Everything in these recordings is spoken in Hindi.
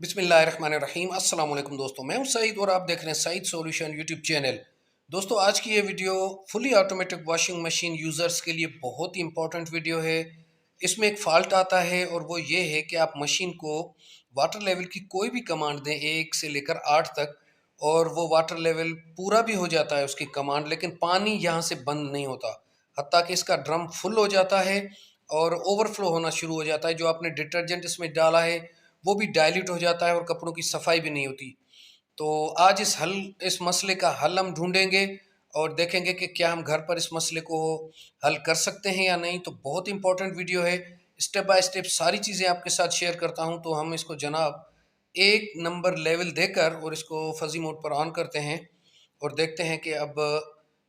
बिस्मिल्लाहिर्रहमानिर्रहीम। अस्सलाम वालेकुम दोस्तों, मैं हूं सईद और आप देख रहे हैं सईद सॉल्यूशन यूट्यूब चैनल। दोस्तों, आज की ये video fully automatic washing machine users के लिए बहुत ही इंपॉर्टेंट वीडियो है। इसमें एक फ़ॉल्ट आता है और वो ये है कि आप मशीन को वाटर लेवल की कोई भी कमांड दें 1 से लेकर 8 तक, और वो वाटर लेवल पूरा भी हो जाता है उसकी कमांड, लेकिन पानी यहाँ से बंद नहीं होता। हत्ता कि इसका ड्रम फुल हो जाता है और ओवरफ्लो होना शुरू हो जाता है। जो आपने डिटर्जेंट इसमें डाला है वो भी डाइल्यूट हो जाता है और कपड़ों की सफाई भी नहीं होती। तो आज इस मसले का हल हम ढूँढेंगे और देखेंगे कि क्या हम घर पर इस मसले को हल कर सकते हैं या नहीं। तो बहुत इम्पोर्टेंट वीडियो है, स्टेप बाय स्टेप सारी चीज़ें आपके साथ शेयर करता हूँ। तो हम इसको जनाब 1 नंबर लेवल देकर और इसको फ़ज़ी मोड पर ऑन करते हैं और देखते हैं कि अब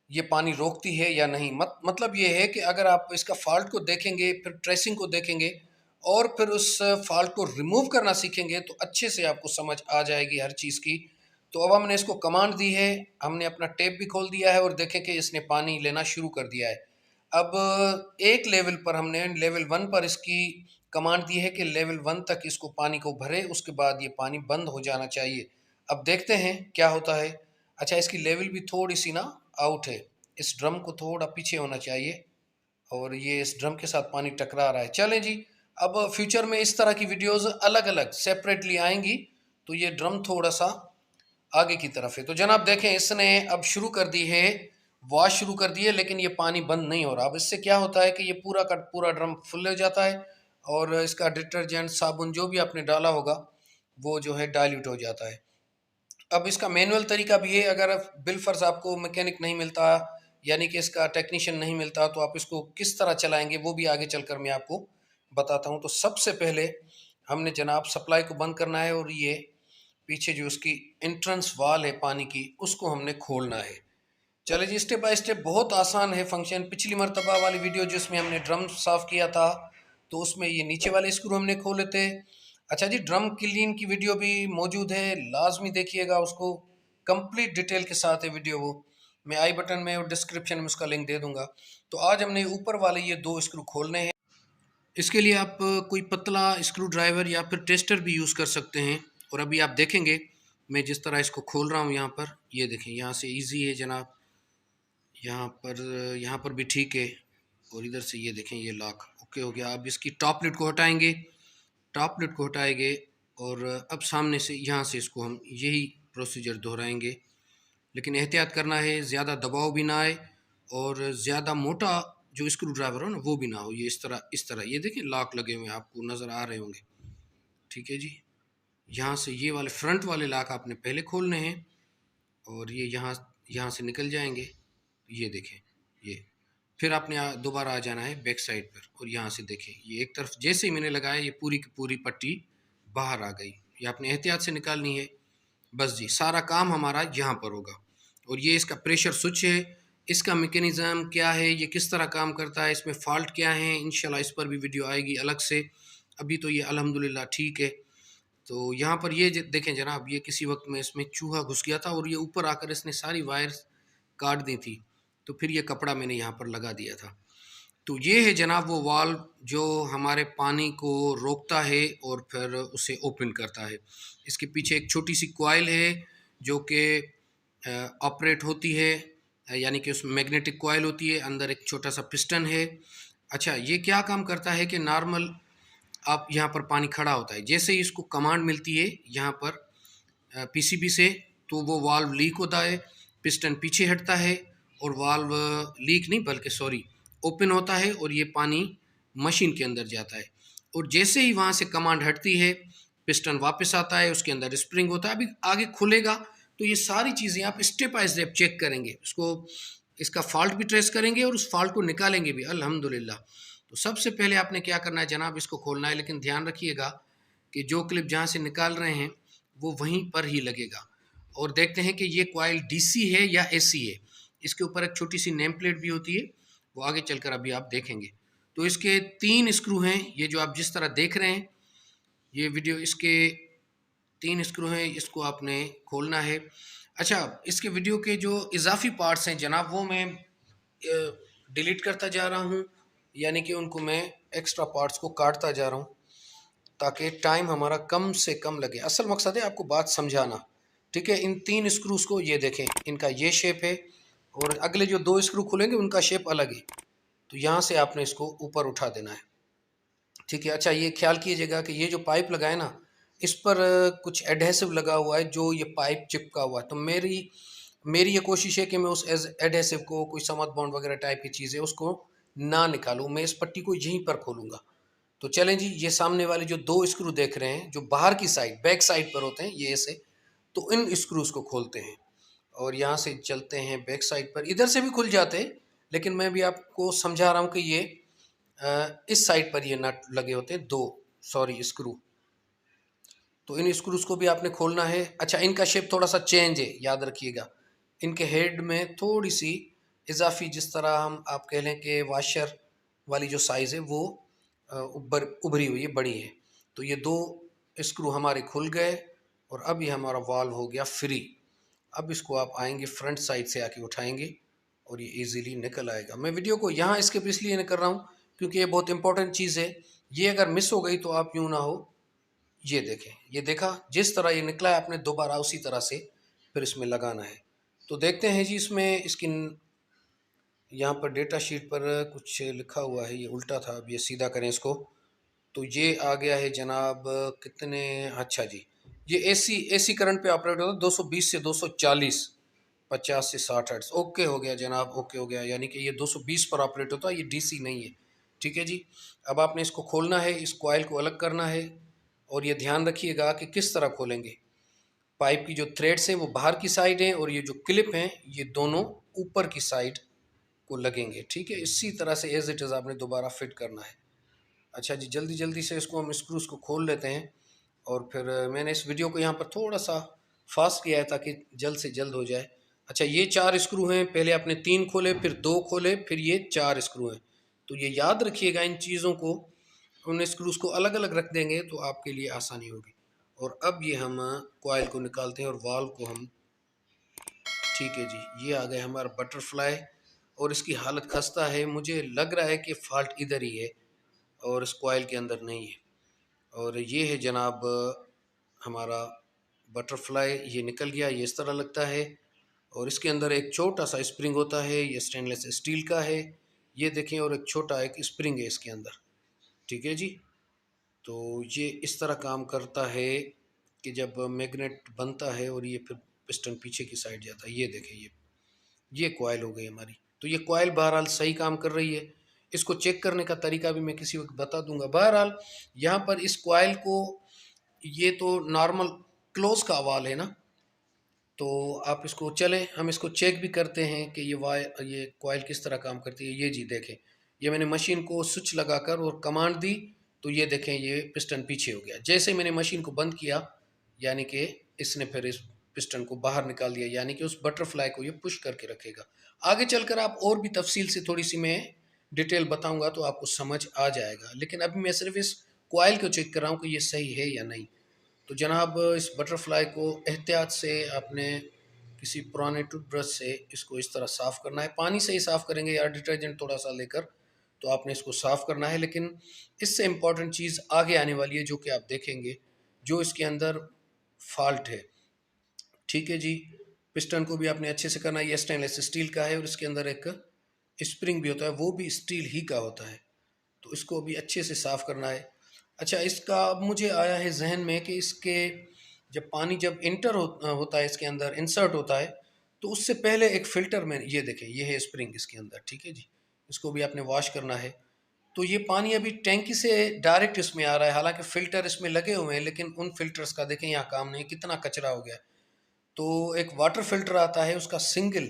ये पानी रोकती है या नहीं। मतलब ये है कि अगर आप इसका फ़ॉल्ट को देखेंगे, फिर ट्रेसिंग को देखेंगे और फिर उस फ़ॉल्ट को रिमूव करना सीखेंगे तो अच्छे से आपको समझ आ जाएगी हर चीज़ की। तो अब हमने इसको कमांड दी है, हमने अपना टैप भी खोल दिया है और देखें कि इसने पानी लेना शुरू कर दिया है। अब एक लेवल पर हमने लेवल 1 पर इसकी कमांड दी है कि लेवल 1 तक इसको पानी को भरे, उसके बाद ये पानी बंद हो जाना चाहिए। अब देखते हैं क्या होता है। अच्छा, इसकी लेवल भी थोड़ी-सी ना आउट है, इस ड्रम को थोड़ा पीछे होना चाहिए और ये इस ड्रम के साथ पानी टकरा रहा है। चलें जी, अब फ्यूचर में इस तरह की वीडियोज़ अलग-अलग सेपरेटली आएँगी, तो ये ड्रम थोड़ा-सा आगे की तरफ है। तो जनाब देखें, इसने अब शुरू कर दी है, वॉश शुरू कर दी है, लेकिन ये पानी बंद नहीं हो रहा। अब इससे क्या होता है कि ये पूरा का पूरा ड्रम फुल हो जाता है और इसका डिटर्जेंट, साबुन जो भी आपने डाला होगा, वो जो है डाइल्यूट हो जाता है। अब इसका मैनुअल तरीका भी है, अगर बिलफ़र्ज़ आपको मैकेनिक नहीं मिलता, यानी कि इसका टेक्नीशियन नहीं मिलता, तो आप इसको किस तरह चलाएँगे वो भी आगे चलकर मैं आपको बताता हूँ। तो सबसे पहले हमने जनाब सप्लाई को बंद करना है और ये पीछे जो उसकी एंट्रेंस वाल है पानी की, उसको हमने खोलना है। चलिए जी, स्टेप बाय स्टेप बहुत आसान है फंक्शन। पिछली मर्तबा वाली वीडियो जिसमें हमने ड्रम साफ़ किया था, तो उसमें ये नीचे वाले स्क्रू हमने खोले थे। अच्छा जी, ड्रम क्लीन की वीडियो भी मौजूद है, लाज़मी देखिएगा उसको, कंप्लीट डिटेल के साथ है वीडियो वो। मैं आई बटन में और डिस्क्रिप्शन में उसका लिंक दे दूँगा। तो आज हमने ऊपर वाले ये 2 स्क्रू खोलने हैं। इसके लिए आप कोई पतला स्क्रू ड्राइवर या फिर टेस्टर भी यूज़ कर सकते हैं। और अभी आप देखेंगे मैं जिस तरह इसको खोल रहा हूँ यहाँ पर, ये देखें यहाँ से ईज़ी है जनाब, यहाँ पर भी ठीक है और इधर से ये देखें ये लॉक ओके हो गया। अब इसकी टॉप लिड को हटाएंगे, टॉप लिड को हटाएंगे और अब सामने से यहाँ से इसको हम यही प्रोसीजर दोहराएंगे। लेकिन एहतियात करना है, ज़्यादा दबाव भी ना आए और ज़्यादा मोटा जो स्क्रू ड्राइवर हो ना वो भी ना हो। ये इस तरह ये देखिए लॉक लगे हुए हैं, आपको नज़र आ रहे होंगे। ठीक है जी, यहाँ से ये वाले फ्रंट वाले लॉक आपने पहले खोलने हैं और ये यहाँ यहाँ से निकल जाएंगे। ये देखें ये, फिर आपने दोबारा आ जाना है बैक साइड पर और यहाँ से देखें ये एक तरफ जैसे ही मैंने लगाया ये पूरी की पूरी पट्टी बाहर आ गई। ये आपने एहतियात से निकालनी है। बस जी, सारा काम हमारा यहाँ पर होगा। और ये इसका प्रेशर स्विच है, इसका मैकेनिज़्म क्या है, ये किस तरह काम करता है, इसमें फ़ॉल्ट क्या है, इंशाल्लाह इस पर भी वीडियो आएगी अलग से। अभी तो ये अल्हम्दुलिल्लाह ठीक है। तो यहाँ पर ये देखें जनाब, ये किसी वक्त में इसमें चूहा घुस गया था और ये ऊपर आकर इसने सारी वायर्स काट दी थी, तो फिर ये कपड़ा मैंने यहाँ पर लगा दिया था। तो ये है जनाब वो वाल्व जो हमारे पानी को रोकता है और फिर उसे ओपन करता है। इसके पीछे एक छोटी सी कॉइल है जो कि ऑपरेट होती है, यानी कि उसमें मैग्नेटिक कॉइल होती है, अंदर एक छोटा सा पिस्टन है। अच्छा, ये क्या काम करता है कि नॉर्मल आप यहाँ पर पानी खड़ा होता है, जैसे ही इसको कमांड मिलती है यहाँ पर पीसीबी से, तो वो वाल्व लीक होता है, पिस्टन पीछे हटता है और वाल्व लीक नहीं बल्कि सॉरी ओपन होता है और ये पानी मशीन के अंदर जाता है। और जैसे ही वहाँ से कमांड हटती है पिस्टन वापस आता है, उसके अंदर स्प्रिंग होता है, अभी आगे खुलेगा। तो ये सारी चीज़ें आप स्टेप बाय स्टेप चेक करेंगे, उसको इसका फॉल्ट भी ट्रेस करेंगे और उस फॉल्ट को निकालेंगे भी अल्हम्दुलिल्लाह। तो सबसे पहले आपने क्या करना है जनाब, इसको खोलना है, लेकिन ध्यान रखिएगा कि जो क्लिप जहाँ से निकाल रहे हैं वो वहीं पर ही लगेगा। और देखते हैं कि ये कॉइल डीसी है या एसी है। इसके ऊपर एक छोटी सी नेम प्लेट भी होती है, वो आगे चलकर अभी आप देखेंगे। तो इसके 3 स्क्रू हैं, ये जो आप जिस तरह देख रहे हैं ये वीडियो, इसके 3 स्क्रू हैं, इसको आपने खोलना है। अच्छा, इसके वीडियो के जो इजाफी पार्ट्स हैं जनाब वो मैं डिलीट करता जा रहा हूँ, यानी कि उनको मैं एक्स्ट्रा पार्ट्स को काटता जा रहा हूँ ताकि टाइम हमारा कम से कम लगे। असल मकसद है आपको बात समझाना, ठीक है। इन 3 स्क्रूज़ को ये देखें, इनका ये शेप है और अगले जो 2 स्क्रू खुलेंगे उनका शेप अलग है। तो यहाँ से आपने इसको ऊपर उठा देना है, ठीक है। अच्छा, ये ख्याल कीजिएगा कि ये जो पाइप लगा है ना, इस पर कुछ एडहेसिव लगा हुआ है जो ये पाइप चिपका हुआ है। तो मेरी मेरी ये कोशिश है कि मैं उस एडहेसिव को, कोई समद बॉन्ड वगैरह टाइप की चीज़ है, उसको ना निकालूं। मैं इस पट्टी को यहीं पर खोलूँगा। तो चलें जी, ये सामने वाले जो 2 स्क्रू देख रहे हैं, जो बाहर की साइड, बैक साइड पर होते हैं, ये ऐसे, तो इन स्क्रूज़ को खोलते हैं और यहाँ से चलते हैं बैक साइड पर। इधर से भी खुल जाते हैं, लेकिन मैं भी आपको समझा रहा हूँ कि ये इस साइड पर ये नट लगे होते हैं, 2 सॉरी स्क्रू। तो इन स्क्रूज़ को भी आपने खोलना है। अच्छा, इनका शेप थोड़ा सा चेंज है, याद रखिएगा। इनके हेड में थोड़ी सी इजाफी, जिस तरह हम आप कह लें कि वाशर वाली जो साइज़ है वो उभरी हुई है, बड़ी है। तो ये 2 स्क्रू हमारे खुल गए और अब ये हमारा वाल्व हो गया फ्री। अब इसको आप आएंगे फ्रंट साइड से आके उठाएंगे और ये इजीली निकल आएगा। मैं वीडियो को यहाँ स्किप इसलिए नहीं कर रहा हूँ क्योंकि ये बहुत इंपॉर्टेंट चीज़ है। ये अगर मिस हो गई तो आप यूँ ना हो। ये देखें, ये देखा, जिस तरह ये निकला है आपने दोबारा उसी तरह से फिर इसमें लगाना है। तो देखते हैं जी, इसमें इसकी यहाँ पर डेटा शीट पर कुछ लिखा हुआ है, ये उल्टा था, अब ये सीधा करें इसको। तो ये आ गया है जनाब कितने, अच्छा जी, ये एसी करंट पे ऑपरेट होता है 220 से 240, 50 से 60 हर्ट्ज। ओके हो गया जनाब, ओके हो गया, यानी कि ये 220 पर ऑपरेट होता है, ये डीसी नहीं है, ठीक है जी। अब आपने इसको खोलना है, इस कॉइल को अलग करना है और ये ध्यान रखिएगा कि किस तरह खोलेंगे। पाइप की जो थ्रेड्स हैं वो बाहर की साइड हैं और ये जो क्लिप हैं ये दोनों ऊपर की साइड को लगेंगे, ठीक है। इसी तरह से एज इट इज़ आपने दोबारा फिट करना है। अच्छा जी, जल्दी जल्दी से इसको हम स्क्रूज़ को खोल लेते हैं और फिर मैंने इस वीडियो को यहाँ पर थोड़ा सा फास्ट किया है ताकि जल्द से जल्द हो जाए। अच्छा, ये 4 स्क्रू हैं, पहले आपने 3 खोले, फिर 2 खोले, फिर ये 4 स्क्रू हैं। तो ये याद रखिएगा इन चीज़ों को, उन स्क्रूज़ को अलग अलग रख देंगे तो आपके लिए आसानी होगी। और अब ये हम कॉइल को निकालते हैं और वाल्व को हम, ठीक है जी, ये आ गए हमारा बटरफ्लाई और इसकी हालत खस्ता है। मुझे लग रहा है कि फ़ॉल्ट इधर ही है और इस कॉइल के अंदर नहीं है। और ये है जनाब हमारा बटरफ्लाई, ये निकल गया, ये इस तरह लगता है। और इसके अंदर एक छोटा सा स्प्रिंग होता है, ये स्टेनलेस स्टील का है, ये देखें, और एक छोटा एक स्प्रिंग है इसके अंदर, ठीक है जी। तो ये इस तरह काम करता है कि जब मैग्नेट बनता है और ये फिर पिस्टन पीछे की साइड जाता है। ये देखें, ये कॉइल हो गई हमारी। तो ये कॉइल बहरहाल सही काम कर रही है। इसको चेक करने का तरीका भी मैं किसी वक्त बता दूंगा। बहरहाल यहाँ पर इस कॉइल को, ये तो नॉर्मल क्लोज का अवाल है ना, तो आप इसको, चले हम इसको चेक भी करते हैं कि ये कॉइल किस तरह काम करती है। ये जी देखें, ये मैंने मशीन को स्विच लगाकर और कमांड दी तो ये देखें ये पिस्टन पीछे हो गया। जैसे मैंने मशीन को बंद किया यानी कि इसने फिर इस पिस्टन को बाहर निकाल दिया, यानी कि उस बटरफ्लाई को ये पुश करके रखेगा। आगे चलकर आप और भी तफसील से थोड़ी सी मैं डिटेल बताऊंगा तो आपको समझ आ जाएगा, लेकिन अभी मैं सिर्फ इस कॉइल को चेक कर रहा हूँ कि ये सही है या नहीं। तो जनाब इस बटरफ्लाई को एहतियात से आपने किसी पुराने टूथब्रश से इसको इस तरह साफ़ करना है। पानी से ही साफ़ करेंगे या डिटर्जेंट थोड़ा सा लेकर, तो आपने इसको साफ़ करना है। लेकिन इससे इम्पॉर्टेंट चीज़ आगे आने वाली है जो कि आप देखेंगे, जो इसके अंदर फॉल्ट है, ठीक है जी। पिस्टन को भी आपने अच्छे से करना है। ये स्टेनलेस स्टील का है और इसके अंदर एक स्प्रिंग भी होता है, वो भी स्टील ही का होता है, तो इसको भी अच्छे से साफ़ करना है। अच्छा, इसका अब मुझे आया है जहन में कि इसके जब पानी जब होता है, इसके अंदर इंसर्ट होता है, तो उससे पहले एक फ़िल्टर में, ये देखें, ये है स्प्रिंग इसके अंदर, ठीक है जी। इसको भी आपने वॉश करना है। तो ये पानी अभी टैंकी से डायरेक्ट इसमें आ रहा है, हालांकि फ़िल्टर इसमें लगे हुए हैं, लेकिन उन फ़िल्टर्स का देखें यहाँ काम नहीं, कितना कचरा हो गया। तो एक वाटर फ़िल्टर आता है उसका सिंगल,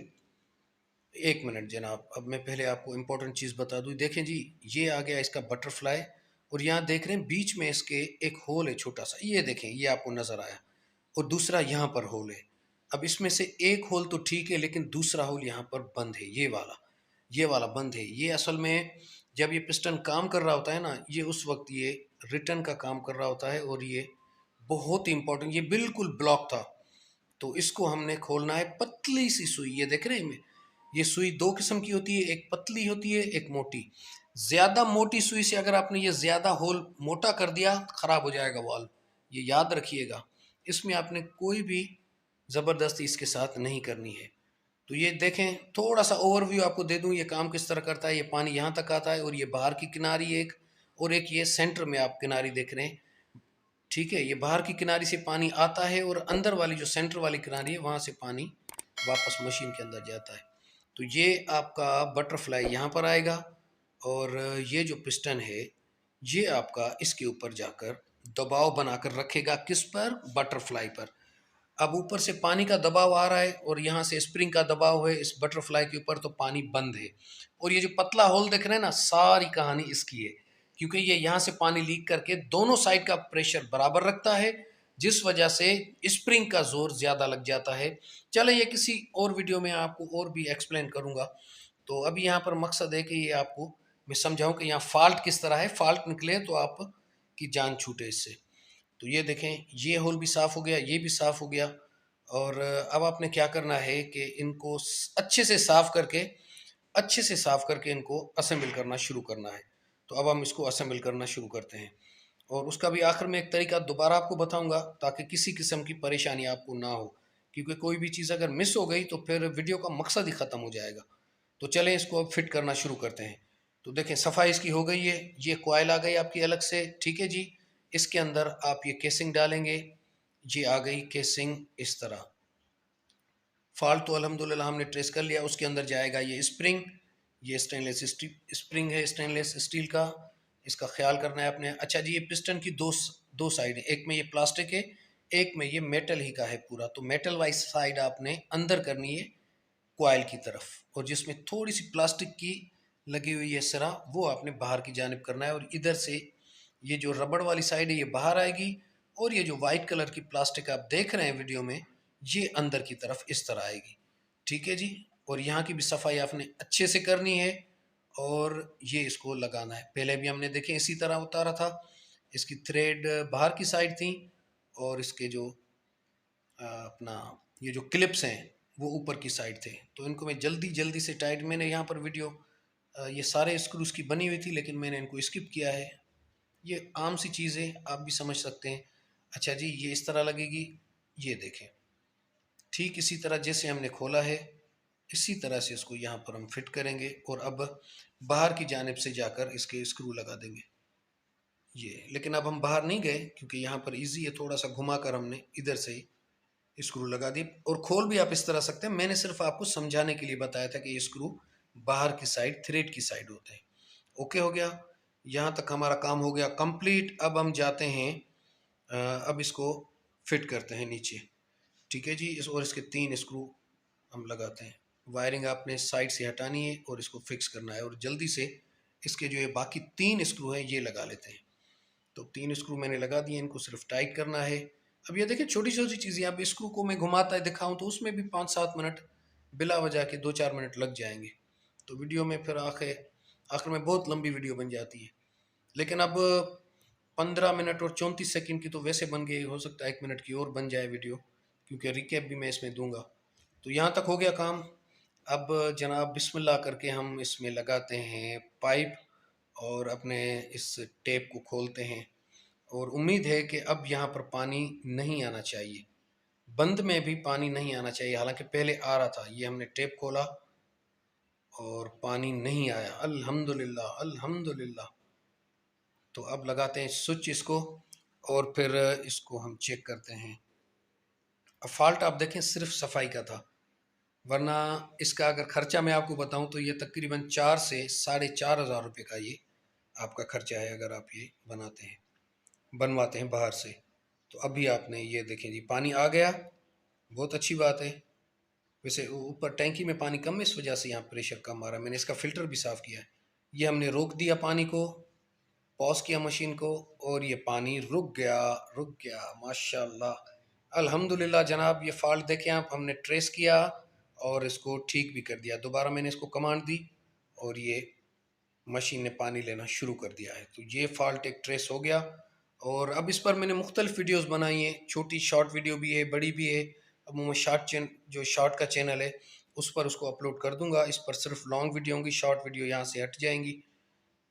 एक मिनट जनाब, अब मैं पहले आपको इम्पोर्टेंट चीज़ बता दूँ। देखें जी, ये आ गया इसका बटरफ्लाई और यहाँ देख रहे हैं बीच में इसके एक होल है छोटा सा, ये देखें, ये आपको नज़र आया, और दूसरा यहाँ पर होल है। अब इसमें से एक होल तो ठीक है, लेकिन दूसरा होल यहाँ पर बंद है, ये वाला बंद है। ये असल में जब ये पिस्टन काम कर रहा होता है ना, ये उस वक्त ये रिटर्न का काम कर रहा होता है और ये बहुत ही इंपॉर्टेंट, ये बिल्कुल ब्लॉक था। तो इसको हमने खोलना है, पतली सी सुई, ये देख रहे हैं, में ये सुई 2 किस्म की होती है, एक पतली होती है, एक मोटी। ज़्यादा मोटी सुई से अगर आपने ये ज़्यादा होल मोटा कर दिया, ख़राब हो जाएगा वाल्व, ये याद रखिएगा। इसमें आपने कोई भी ज़बरदस्ती इसके साथ नहीं करनी है। तो ये देखें, थोड़ा सा ओवरव्यू आपको दे दूं ये काम किस तरह करता है। ये पानी यहाँ तक आता है और ये बाहर की किनारी एक, और एक ये सेंटर में आप किनारी देख रहे हैं। ठीक है, ये बाहर की किनारी से पानी आता है और अंदर वाली जो सेंटर वाली किनारी है वहाँ से पानी वापस मशीन के अंदर जाता है। तो ये आपका बटरफ्लाई यहाँ पर आएगा और ये जो पिस्टन है ये आपका इसके ऊपर जाकर दबाव बनाकर रखेगा, किस पर? बटरफ्लाई पर। अब ऊपर से पानी का दबाव आ रहा है और यहाँ से स्प्रिंग का दबाव है इस बटरफ्लाई के ऊपर, तो पानी बंद है। और ये जो पतला होल देख रहे हैं ना, सारी कहानी इसकी है, क्योंकि ये यहाँ से पानी लीक करके दोनों साइड का प्रेशर बराबर रखता है, जिस वजह से स्प्रिंग का जोर ज़्यादा लग जाता है। चले, ये किसी और वीडियो में आपको और भी एक्सप्लेन करूँगा। तो अभी यहाँ पर मकसद है कि ये आपको मैं समझाऊँ कि यहाँ फॉल्ट किस तरह है, फॉल्ट निकले तो आप की जान छूटे इससे। तो ये देखें, ये होल भी साफ़ हो गया, ये भी साफ़ हो गया। और अब आपने क्या करना है कि इनको अच्छे से साफ़ करके इनको असेंबल करना शुरू करना है। तो अब हम इसको असेंबल करना शुरू करते हैं और उसका भी आखिर में एक तरीका दोबारा आपको बताऊंगा, ताकि किसी किस्म की परेशानी आपको ना हो, क्योंकि कोई भी चीज़ अगर मिस हो गई तो फिर वीडियो का मकसद ही ख़त्म हो जाएगा। तो चलें, इसको अब फिट करना शुरू करते हैं। तो देखें, सफाई इसकी हो गई है, ये कॉइल आ गई आपकी अलग से। ठीक है जी, इसके अंदर आप ये केसिंग डालेंगे। ये आ गई केसिंग इस तरह। फॉल्ट तो अल्हम्दुलिल्लाह हमने ट्रेस कर लिया। उसके अंदर जाएगा ये स्प्रिंग, ये स्टेनलेस स्प्रिंग है, स्टेनलेस स्टील का। इसका ख्याल करना है आपने। अच्छा जी, ये पिस्टन की दो साइड है, एक में ये प्लास्टिक है, एक में ये मेटल ही का है पूरा। तो मेटल वाइज साइड आपने अंदर करनी है कॉइल की तरफ, और जिसमें थोड़ी सी प्लास्टिक की लगी हुई है सिरा, वो आपने बाहर की जानिब करना है। और इधर से ये जो रबड़ वाली साइड है ये बाहर आएगी, और ये जो वाइट कलर की प्लास्टिक आप देख रहे हैं वीडियो में, ये अंदर की तरफ इस तरह आएगी। ठीक है जी, और यहाँ की भी सफाई आपने अच्छे से करनी है और ये इसको लगाना है। पहले भी हमने देखे इसी तरह उतारा था। इसकी थ्रेड बाहर की साइड थी और इसके जो अपना ये जो क्लिप्स हैं वो ऊपर की साइड थे। तो इनको मैं जल्दी जल्दी से टाइट, मैंने यहाँ पर वीडियो ये सारे स्क्रूज की बनी हुई थी, लेकिन मैंने इनको स्किप किया है। ये आम सी चीज़ है, आप भी समझ सकते हैं। अच्छा जी, ये इस तरह लगेगी, ये देखें। ठीक इसी तरह जैसे हमने खोला है, इसी तरह से इसको यहाँ पर हम फिट करेंगे और अब बाहर की जानिब से जाकर इसके स्क्रू लगा देंगे ये। लेकिन अब हम बाहर नहीं गए, क्योंकि यहाँ पर इजी है, थोड़ा सा घुमा कर हमने इधर से ही स्क्रू लगा दी। और खोल भी आप इस तरह सकते हैं, मैंने सिर्फ आपको समझाने के लिए बताया था कि ये स्क्रू बाहर की साइड, थ्रेड की साइड होते हैं। ओके हो गया, यहाँ तक हमारा काम हो गया कंप्लीट। अब हम जाते हैं अब इसको फिट करते हैं नीचे। ठीक है जी, इस और इसके 3 स्क्रू हम लगाते हैं। वायरिंग आपने साइड से हटानी है और इसको फिक्स करना है, और जल्दी से इसके जो ये बाकी 3 स्क्रू हैं ये लगा लेते हैं। तो 3 स्क्रू मैंने लगा दिए, इनको सिर्फ टाइट करना है। अब ये देखिए, छोटी छोटी चीज़ें, अब स्क्रू को मैं घुमाता है दिखाऊं तो उसमें भी 5-7 मिनट बिला वजह के 2-4 मिनट लग जाएंगे। तो वीडियो में फिर आखिर आखिर में बहुत लंबी वीडियो बन जाती है। लेकिन अब 15 मिनट और 34 सेकंड की तो वैसे बन गई, हो सकता है 1 मिनट की और बन जाए वीडियो, क्योंकि रिकैप भी मैं इसमें दूंगा। तो यहाँ तक हो गया काम। अब जनाब बिस्मिल्लाह करके हम इसमें लगाते हैं पाइप और अपने इस टेप को खोलते हैं, और उम्मीद है कि अब यहाँ पर पानी नहीं आना चाहिए, बंद में भी पानी नहीं आना चाहिए। हालांकि पहले आ रहा था, ये हमने टेप खोला और पानी नहीं आया, अल्हम्दुलिल्लाह अल्हम्दुलिल्लाह। तो अब लगाते हैं स्विच इसको और फिर इसको हम चेक करते हैं। अब फॉल्ट आप देखें सिर्फ सफाई का था, वरना इसका अगर खर्चा मैं आपको बताऊं तो ये तकरीबन 4 से 4,500 रुपये का ये आपका खर्चा है, अगर आप ये बनवाते हैं बाहर से। तो अभी आपने ये देखें जी, पानी आ गया, बहुत अच्छी बात है। वैसे ऊपर टैंकी में पानी कम है, इस वजह से यहाँ प्रेशर कम आ रहा है। मैंने इसका फ़िल्टर भी साफ़ किया है। ये हमने रोक दिया पानी को, पॉज किया मशीन को, और ये पानी रुक गया माशाल्लाह अल्हम्दुलिल्लाह। जनाब ये फॉल्ट देखें आप, हमने ट्रेस किया और इसको ठीक भी कर दिया। दोबारा मैंने इसको कमांड दी और ये मशीन ने पानी लेना शुरू कर दिया है। तो ये फॉल्ट एक ट्रेस हो गया। और अब इस पर मैंने मुख्तलिफ वीडियोस बनाई हैं, छोटी शॉर्ट वीडियो भी है, बड़ी भी है। अब मैं जो शॉर्ट का चैनल है उस पर उसको अपलोड कर दूंगा। इस पर सिर्फ लॉन्ग वीडियो होंगी, शॉर्ट वीडियो यहाँ से हट जाएंगी।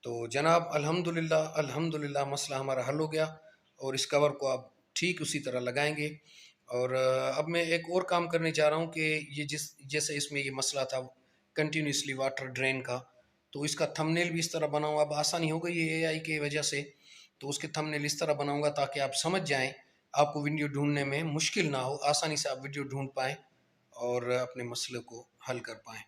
तो जनाब अल्हम्दुलिल्लाह अल्हम्दुलिल्लाह मसला हमारा हल हो गया और इस कवर को आप ठीक उसी तरह लगाएंगे। और अब मैं एक और काम करने जा रहा हूँ कि ये जैसे इसमें ये मसला था कंटिन्यूसली वाटर ड्रेन का, तो इसका थंबनेल भी इस तरह बनाऊँ। अब आसानी हो गई है एआई की वजह से, तो उसके थंबनेल इस तरह बनाऊँगा ताकि आप समझ जाएं, आपको वीडियो ढूंढने में मुश्किल ना हो, आसानी से आप वीडियो ढूंढ पाएँ और अपने मसले को हल कर पाएँ।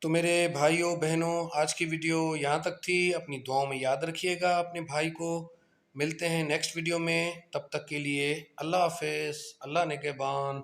तो मेरे भाइयों बहनों, आज की वीडियो यहाँ तक थी। अपनी दुआओं में याद रखिएगा अपने भाई को। मिलते हैं नेक्स्ट वीडियो में, तब तक के लिए अल्लाह हाफिज़, अल्लाह निगहबान।